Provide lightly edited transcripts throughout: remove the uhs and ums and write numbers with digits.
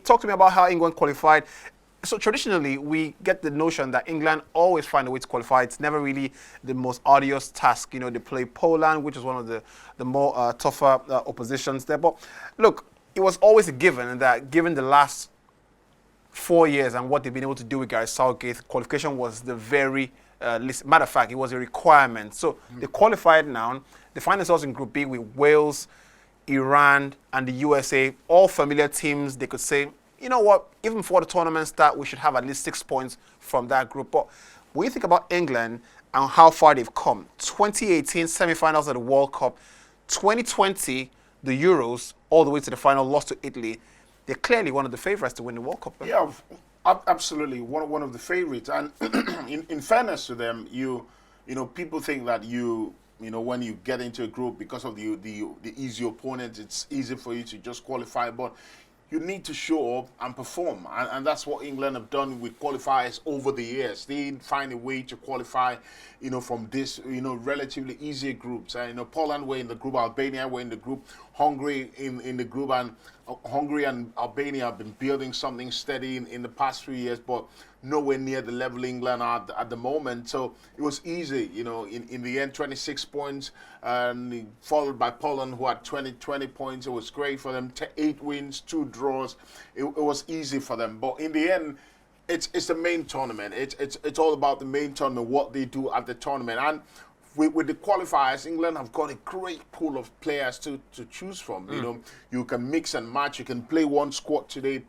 Talk to me about how England qualified. So traditionally, we get the notion that England always find a way to qualify. It's never really the most arduous task. They play Poland, which is one of the more tougher oppositions there. But look, it was always a given that given the last 4 years and what they've been able to do with Gareth Southgate, qualification was the very least. Matter of fact, it was a requirement. So they qualified now. They find themselves in Group B with Wales, Iran, and the USA, all familiar teams. They could say, you know what, even before the tournament start, we should have at least 6 points from that group. But when you think about England and how far they've come, 2018 semi-finals of the World Cup, 2020 the Euros, all the way to the final, lost to Italy. They're clearly one of the favourites to win the World Cup. Yeah, absolutely, one of the favourites. And in fairness to them, you know, people think that when you get into a group because of the easy opponent, it's easy for you to just qualify. But you need to show up and perform. And that's what England have done with qualifiers over the years. They find a way to qualify, from this, relatively easier groups. Poland were in the group, Albania were in the group, Hungary in the group, and Hungary and Albania have been building something steady in the past few years, but nowhere near the level England are at the moment. So it was easy, in the end, 26 points, and followed by Poland, who had 20 points. It was great for them. 8 wins, 2 draws. It was easy for them. But in the end, it's the main tournament. It's all about the main tournament, what they do at the tournament. And with the qualifiers, England have got a great pool of players to choose from. You can mix and match. You can play one squad today,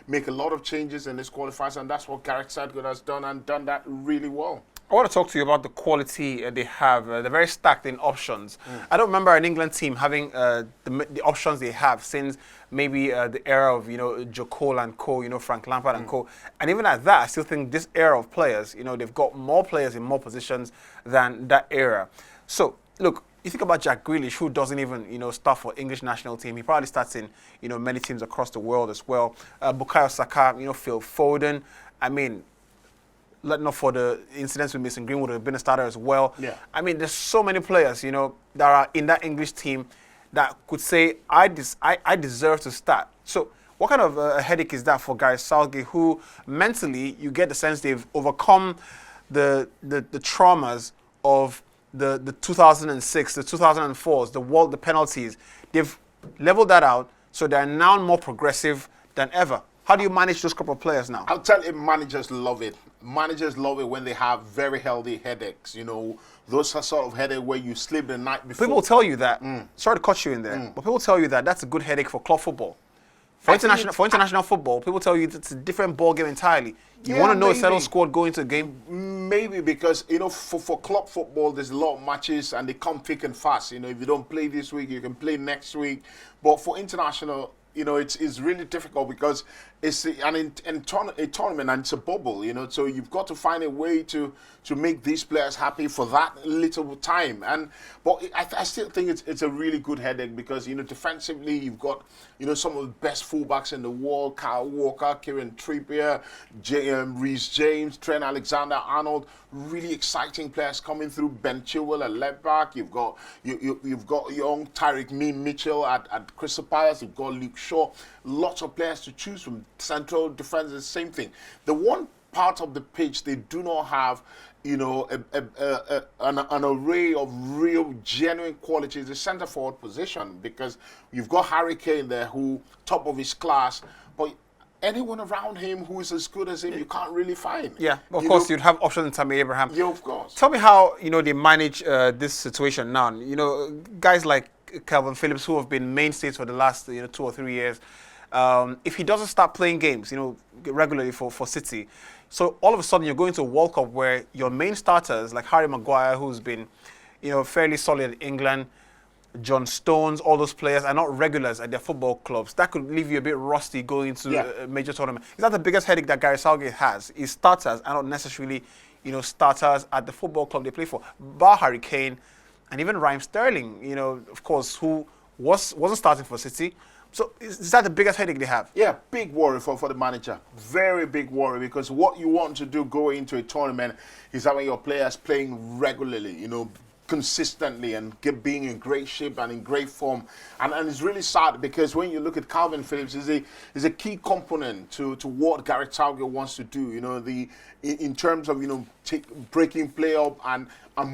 make a lot of changes in this qualifiers, and that's what Gareth Southgate has done, and done that really well. I want to talk to you about the quality they have. They're very stacked in options. I don't remember an England team having the options they have since maybe the era of Joe Cole and co, Frank Lampard and co. And even at that, I still think this era of players, they've got more players in more positions than that era. So look, you think about Jack Grealish, who doesn't even start for English national team. He probably starts in many teams across the world as well. Bukayo Saka, Phil Foden. I mean, not for the incidents with Mason Greenwood, would have been a starter as well. Yeah. I mean, there's so many players, that are in that English team that could say, I deserve to start. So what kind of a headache is that for Gareth Southgate, who mentally, you get the sense they've overcome the traumas of the 2006, the 2004s, the penalties. They've leveled that out, so they're now more progressive than ever. How do you manage those couple of players now? I'll tell you, managers love it. Managers love it when they have very healthy headaches. Those are sort of headache where you sleep the night before. People tell you that. Sorry to cut you in there, but people tell you that that's a good headache for club football. For international football, people tell you it's a different ball game entirely. You want to know a settled squad going into a game? Maybe because, for club football, there's a lot of matches and they come thick and fast. If you don't play this week, you can play next week. But for international, it's really difficult because it's a tournament and it's a bubble, so you've got to find a way to make these players happy for that little time. But I still think it's a really good headache because, defensively you've got, some of the best fullbacks in the world, Kyle Walker, Kieran Trippier, Reece James, Trent Alexander-Arnold, really exciting players coming through. Ben Chilwell at left back. You've got young Tyreek Mitchell at Crystal Palace. You've got Luke Shaw. Lots of players to choose from. Central defense, the same thing. The one part of the pitch they do not have, an array of real, genuine qualities, the centre forward position, because you've got Harry Kane there, who top of his class, but anyone around him who is as good as him, you can't really find. Yeah, of course, you'd have options in Tammy Abraham. Yeah, of course. Tell me how they manage this situation now. Guys like Calvin Phillips, who have been mainstays for the last 2 or 3 years. If he doesn't start playing games, regularly for City, so all of a sudden you're going to a World Cup where your main starters, like Harry Maguire, who's been, fairly solid in England, John Stones, all those players are not regulars at their football clubs. That could leave you a bit rusty going into a major tournament. Is that the biggest headache that Gareth Southgate has? Is starters are not necessarily, starters at the football club they play for. Bar Harry Kane and even Raheem Sterling, of course, who wasn't starting for City. So is that the biggest headache they have? Yeah, big worry for the manager. Very big worry, because what you want to do going into a tournament is having your players playing regularly, consistently and being in great shape and in great form. And it's really sad because when you look at Calvin Phillips, is a key component to what Gareth Southgate wants to do. You know, in terms of, you know, breaking play up and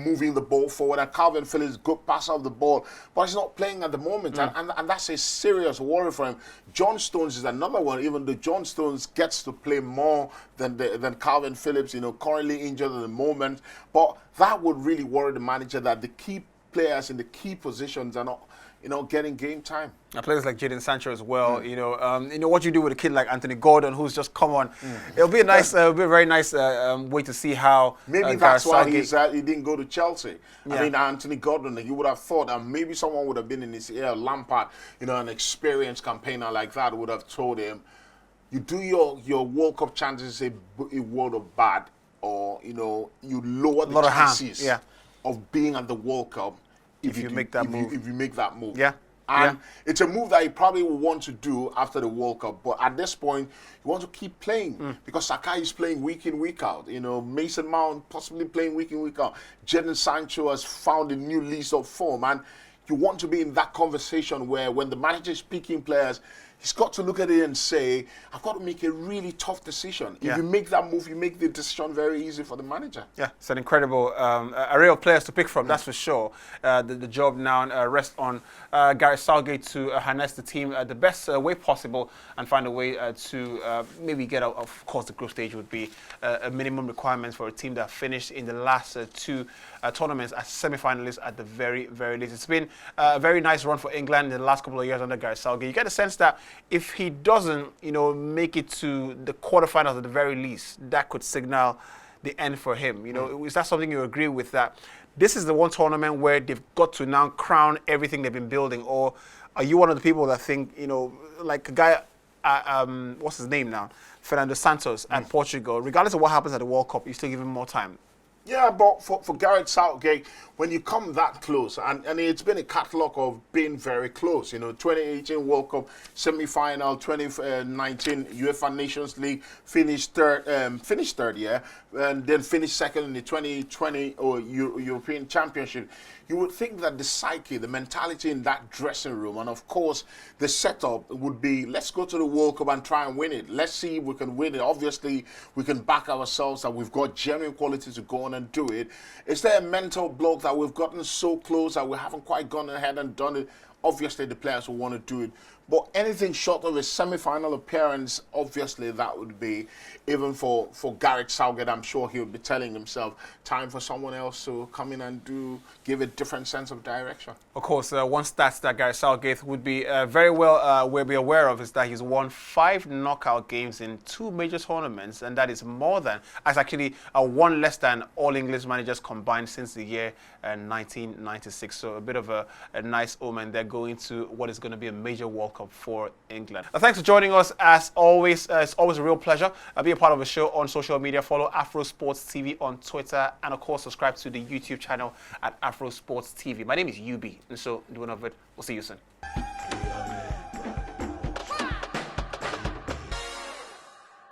moving the ball forward. And Calvin Phillips, good passer of the ball, but he's not playing at the moment, and that's a serious worry for him. John Stones is another one. Even though John Stones gets to play more than Calvin Phillips, you know, currently injured at the moment, but that would really worry the manager that the key players in the key positions are not, you know, getting game time. And players like Jadon Sancho as well. You know what you do with a kid like Anthony Gordon, who's just come on. It'll be a nice, it'll be a very nice way to see how. Maybe that's why he didn't go to Chelsea. I mean, Anthony Gordon, you would have thought that maybe someone would have been in his ear. Lampard, you know, an experienced campaigner like that would have told him, you do your World Cup chances a world of bad, or, you know, you lower the chances of being at the World Cup if you make that move. Yeah. And it's a move that he probably will want to do after the World Cup. But at this point, he wants to keep playing because Sakai is playing week in, week out. You know, Mason Mount possibly playing week in, week out. Jadon Sancho has found a new lease of form. And you want to be in that conversation where when the manager is picking players, he's got to look at it and say, I've got to make a really tough decision. If you make that move, you make the decision very easy for the manager. Yeah, it's an incredible array of players to pick from, that's for sure. The job now rests on Gareth Southgate to harness the team the best way possible and find a way to maybe get out. Of course, the group stage would be a minimum requirement for a team that finished in the last two tournaments as semi-finalists at the very, very least. It's been a very nice run for England in the last couple of years under Gareth Southgate. You get a sense that if he doesn't, you know, make it to the quarterfinals at the very least, that could signal the end for him. You know, is that something you agree with, that this is the one tournament where they've got to now crown everything they've been building? Or are you one of the people that think, you know, like a guy, what's his name now? Fernando Santos at Portugal, regardless of what happens at the World Cup, you still give him more time? Yeah, but for Gareth Southgate, when you come that close, and it's been a catalogue of being very close, you know, 2018 World Cup semi-final, 2019 UEFA Nations League, finished third, and then finished second in the 2020 European Championship. You would think that the psyche, the mentality in that dressing room, and of course the setup would be, let's go to the World Cup and try and win it. Let's see if we can win it. Obviously, we can back ourselves and we've got genuine quality to go on and do it. Is there a mental block that we've gotten so close that we haven't quite gone ahead and done it? Obviously, the players will want to do it. But anything short of a semi-final appearance, obviously that would be, even for Gareth Southgate, I'm sure he would be telling himself, time for someone else to come in and give a different sense of direction. Of course, one stat that Gareth Southgate would be very well will be aware of is that he's won 5 knockout games in 2 major tournaments, and that is more than, as actually one less than all English managers combined since the year 1996. So a bit of a nice omen there going to what is going to be a major World Cup for England. Thanks for joining us as always. It's always a real pleasure. Be a part of the show on social media. Follow Afro Sports TV on Twitter, and of course subscribe to the YouTube channel at Afro Sports TV. My name is Yubby, and so doing of it. We'll see you soon.